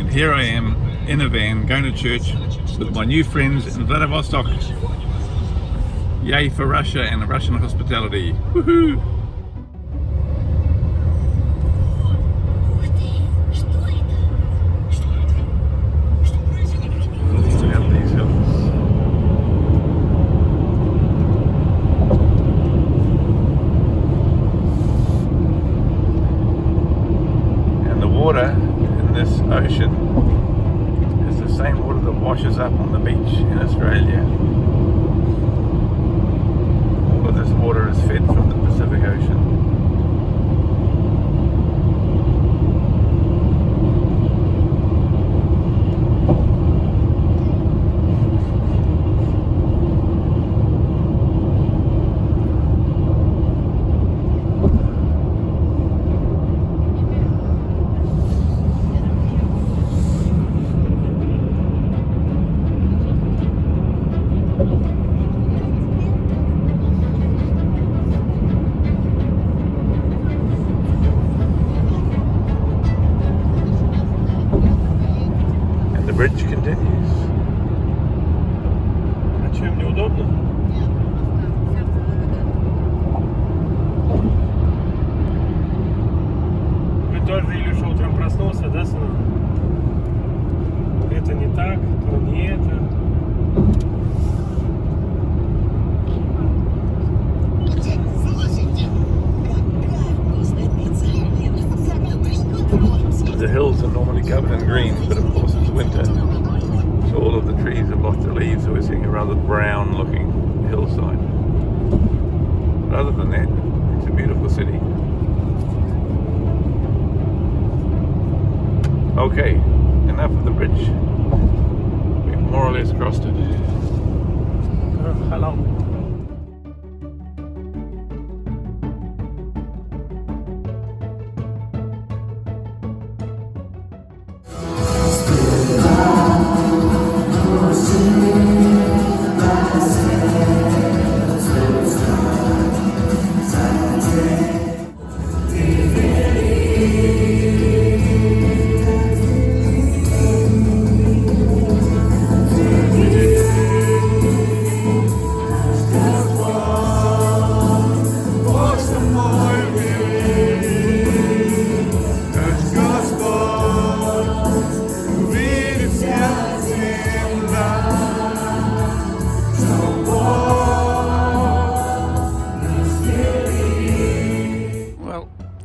And here I am in a van going to church with my new friends in Vladivostok. Yay for Russia and Russian hospitality. Woohoo! Water in this ocean is the same water that washes up on the beach in Australia. All of this water is fed from the Pacific Ocean. Bridge continues. А чем неудобно? Вы тоже, Илюша, утром проснулся, да, сынок? Это не так, то не это. The hills are normally covered in green, but of course it's winter, so all of the trees have lost their leaves, so we're seeing a rather brown looking hillside. But other than that, it's a beautiful city. Okay, enough of the bridge. We've more or less crossed it. Hello.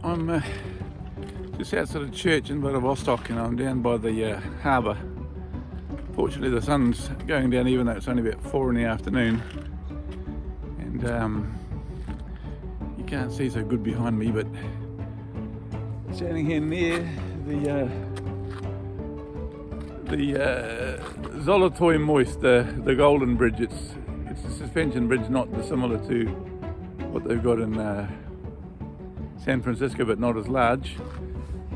I'm just outside of church in Vladivostok, and I'm down by the harbour. Fortunately the sun's going down even though it's only about 4 in the afternoon, and you can't see so good behind me, but standing here near the Zolotoy Most, the Golden Bridge. It's a suspension bridge, not dissimilar to what they've got in San Francisco, but not as large.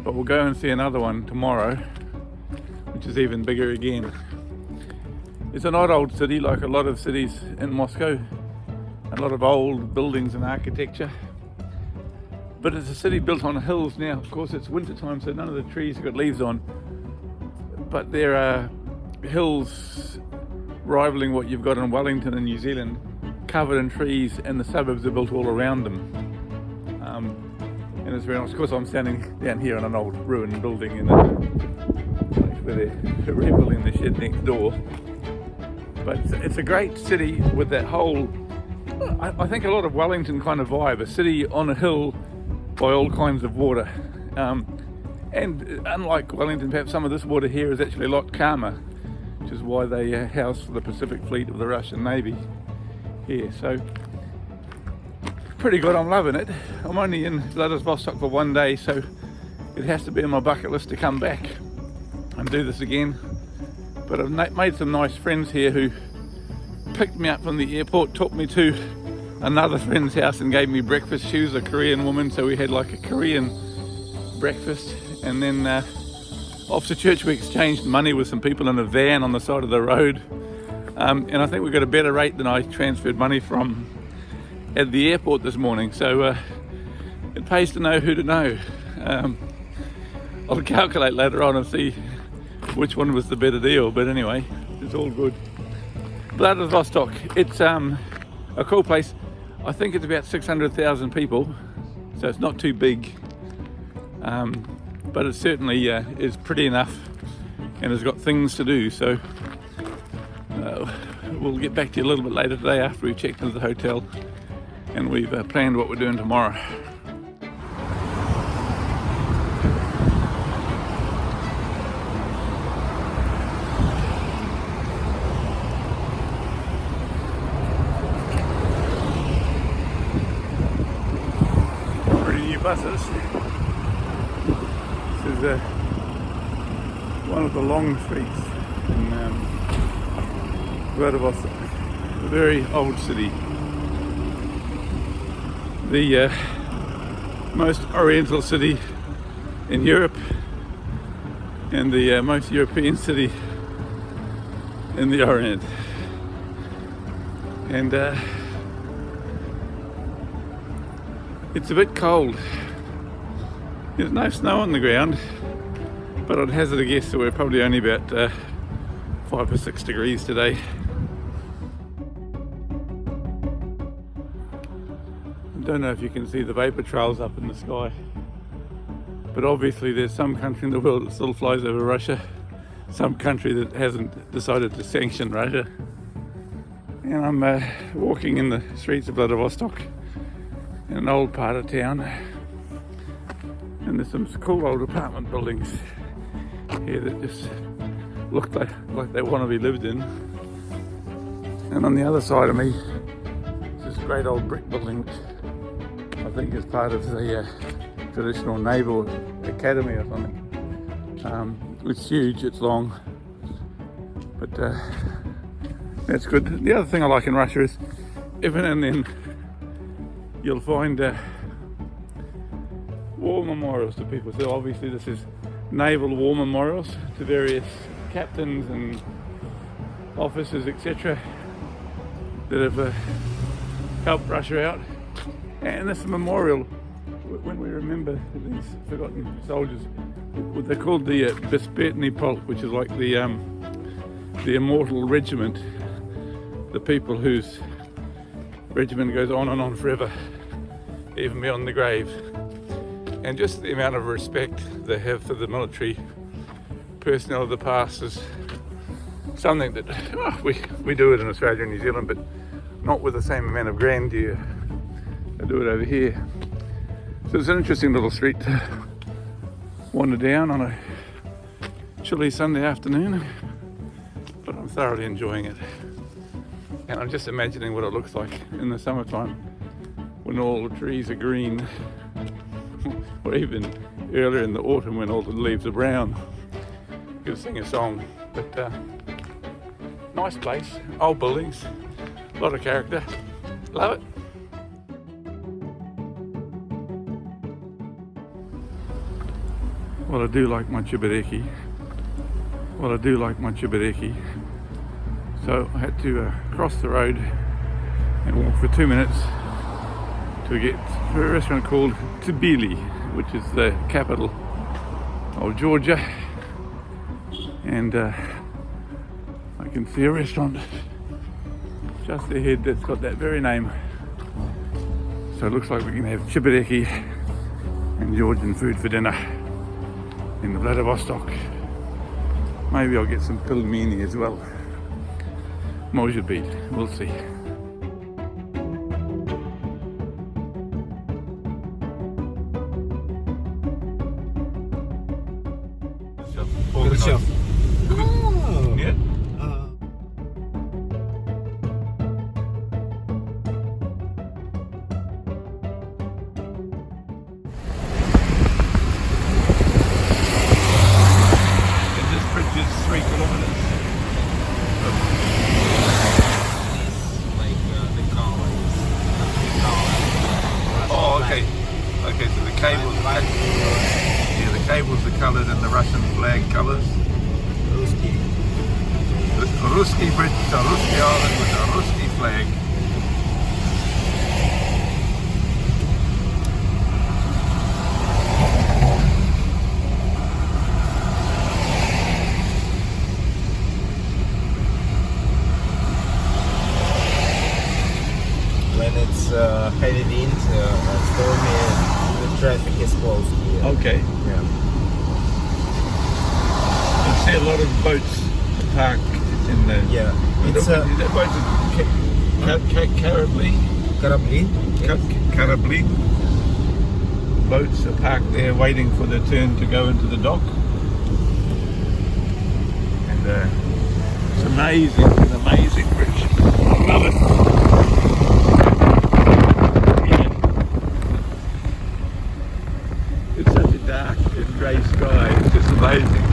But we'll go and see another one tomorrow, which is even bigger again. It's an odd city, like a lot of cities in Moscow, a lot of old buildings and architecture. But it's a city built on hills now. Of course, it's winter time, so none of the trees have got leaves on. But there are hills rivaling what you've got in Wellington in New Zealand, covered in trees, and the suburbs are built all around them. And it's very nice. Of course, I'm standing down here in an old ruined building in a place where they're rebuilding the shed next door. But it's a great city with that whole, I think, a lot of Wellington kind of vibe, a city on a hill by all kinds of water. And unlike Wellington, perhaps some of this water here is actually a lot calmer, which is why they house the Pacific Fleet of the Russian Navy here. So pretty good, I'm loving it. I'm only in Vladivostok for 1 day, so it has to be on my bucket list to come back and do this again. But I've made some nice friends here who picked me up from the airport, took me to another friend's house and gave me breakfast. She was a Korean woman, so we had like a Korean breakfast, and then off to church we exchanged money with some people in a van on the side of the road, and I think we got a better rate than I transferred money from at the airport this morning, so it pays to know who to know. I'll calculate later on and see which one was the better deal, but anyway, it's all good. Vladivostok, it's a cool place. I think it's about 600,000 people, so it's not too big, but it certainly is pretty enough and has got things to do. So we'll get back to you a little bit later today after we've checked into the hotel and we've planned what we're doing tomorrow. Buses. This is one of the long streets in Vladivostok, a very old city. The most oriental city in Europe and the most European city in the Orient. And it's a bit cold. There's no snow on the ground, but I'd hazard a guess that we're probably only about 5 or 6 degrees today. I don't know if you can see the vapor trails up in the sky, but obviously there's some country in the world that still flies over Russia, some country that hasn't decided to sanction Russia. And I'm walking in the streets of Vladivostok, in an old part of town, and there's some cool old apartment buildings here that just look like they want to be lived in. And on the other side of me is this great old brick building, which I think is part of the traditional naval academy or something. It's huge, it's long, but that's good. The other thing I like in Russia is every now and then you'll find war memorials to people. So obviously this is naval war memorials to various captains and officers, etc., that have helped Russia out. And this memorial, when we remember these forgotten soldiers, they're called the Bespetny Polk, which is like the immortal regiment, the people whose regiment goes on and on forever, even beyond the grave. And just the amount of respect they have for the military personnel of the past is something that we do it in Australia and New Zealand, but not with the same amount of grandeur. They do it over here. So it's an interesting little street to wander down on a chilly Sunday afternoon, but I'm thoroughly enjoying it. And I'm just imagining what it looks like in the summertime when all the trees are green, or even earlier in the autumn when all the leaves are brown. You could sing a song. But nice place, old buildings, a lot of character. Love it. Well, I do like my chibareki. So I had to cross the road and walk for 2 minutes to get to a restaurant called Tbilisi, which is the capital of Georgia. And I can see a restaurant just ahead that's got that very name. So it looks like we can have chibareki and Georgian food for dinner in Vladivostok. Maybe I'll get some pilmeni as well. Может быть, we'll see. Горчак. Нет? And this bridge is 3 kilometers. Oh, okay. Okay, so the cables, yeah, the cables are coloured in the Russian flag colours. Ruski bridge, it's a Ruski island with a Ruski flag. heavy wind, stormy, the traffic is closed here. Okay. Yeah. I see a lot of boats parked in the. Yeah. It's that boat Karabli. Karabli. Karabli. Boats are parked there waiting for their turn to go into the dock. And it's amazing, an amazing bridge. I love it. Yeah. It's such a dark and grey sky, it's just amazing.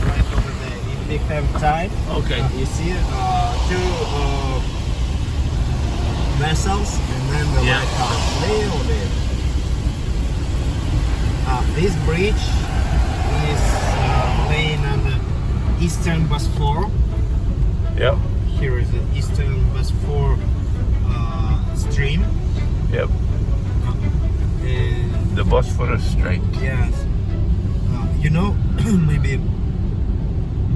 Right over there. If they have tide, Okay. you see two vessels and then the Yeah. lighthouse there or there. This bridge is laying on the Eastern Bosphorus. Yep, Here is the Eastern Bosphorus stream. yep. And The Bosphorus Strait. yes, you know, maybe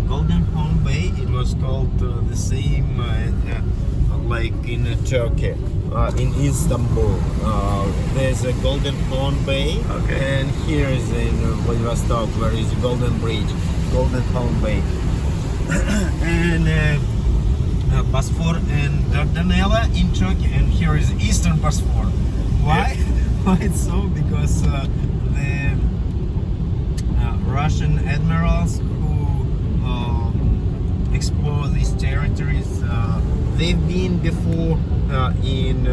Golden Horn Bay. It was called the same like in Turkey, in Istanbul. There's a Golden Horn Bay, Okay. and here is in Vladivostok, where is the Golden Bridge, Golden Horn Bay, and Bosphorus and Dardanelles in Turkey, and here is Eastern Bosphorus. Why? Why it's so? Because the Russian admirals who explore these territories, they've been before in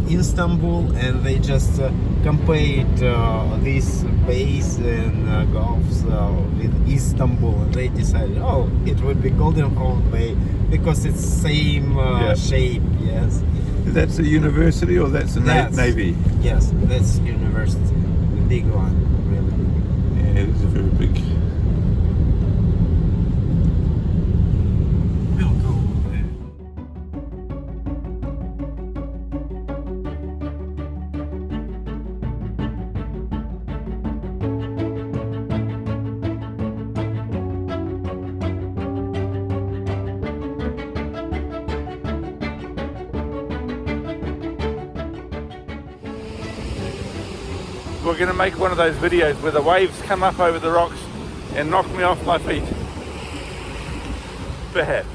Istanbul, and they just compared these bays and gulfs with Istanbul, and they decided, oh, it would be Golden Horn Bay because it's same Yeah. shape. Yes. That's a university or that's a navy? Yes, that's university, the big one, really big. Yeah, it is a very big. We'll go there. We're going to make one of those videos where the waves come up over the rocks and knock me off my feet. Perhaps.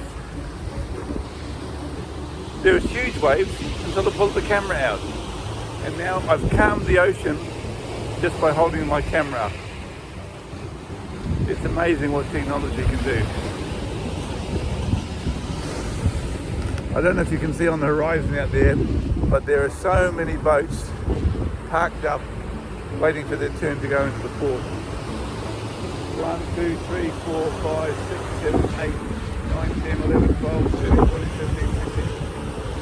There was huge waves until I pulled the camera out. And now I've calmed the ocean just by holding my camera up. It's amazing what technology can do. I don't know if you can see on the horizon out there, but there are so many boats parked up waiting for their turn to go into the port. 1, 2, 3, 4, 5, 6, 7, 8, 9, 10, 11, 12, 13, 14, 15, 16,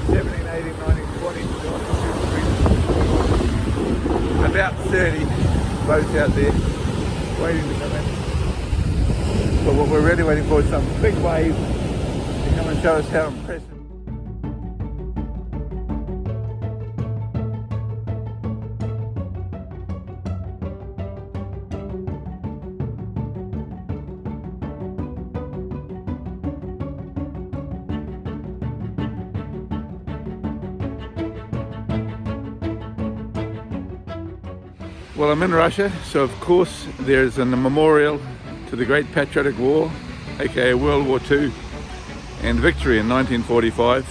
17, 18, 19, 20, 21, 22, 23. About 30 boats out there waiting to come in. But what we're really waiting for is some big wave to come and show us how impressive. Well, I'm in Russia, so of course there's a memorial to the Great Patriotic War, aka World War II, and victory in 1945.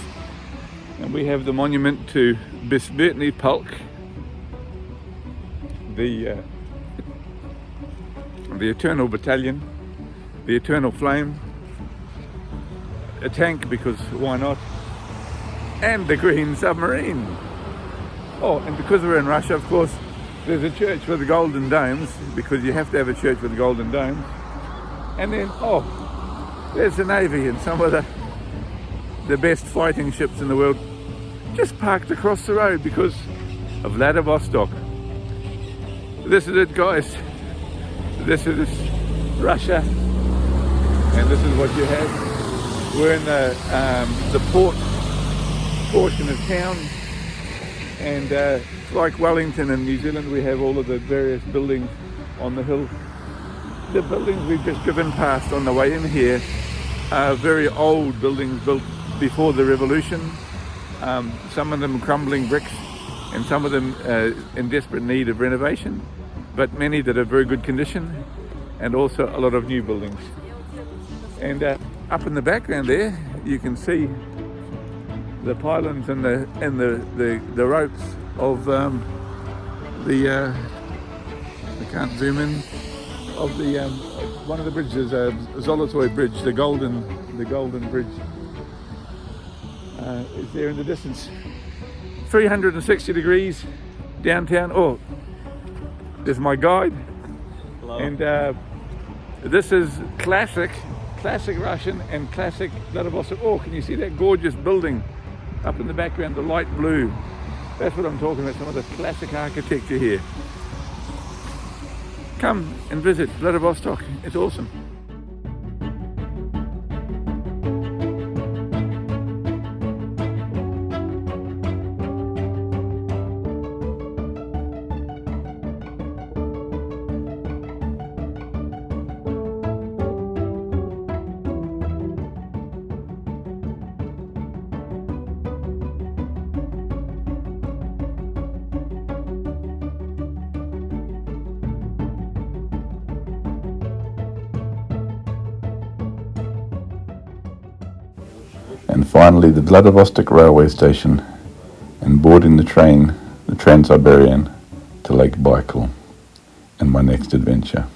And we have the monument to Besmyrtny Polk, the Eternal Battalion, the Eternal Flame, a tank because why not, and the Green Submarine. Oh, and because we're in Russia, of course, there's a church with the golden domes, because you have to have a church with golden domes. And then, oh, there's the Navy and some of the best fighting ships in the world just parked across the road because of Vladivostok. This is it, guys. This is Russia, and this is what you have. We're in the port portion of town, and like Wellington in New Zealand, we have all of the various buildings on the hill. The buildings we've just driven past on the way in here are very old buildings built before the revolution, some of them crumbling bricks, and some of them in desperate need of renovation, but many that are very good condition, and also a lot of new buildings. And up in the background there, you can see the pylons and the ropes of I can't zoom in, of the one of the bridges, Zolotoy Bridge, the golden bridge is there in the distance. 360 degrees downtown. Oh, there's my guide. Hello. And this is classic Russian and classic Vladivostok. Oh, can you see that gorgeous building up in the background, the light blue? That's what I'm talking about, some of the classic architecture here. Come and visit Vladivostok, it's awesome. And finally the Vladivostok railway station, and boarding the train, the Trans-Siberian, to Lake Baikal, and my next adventure.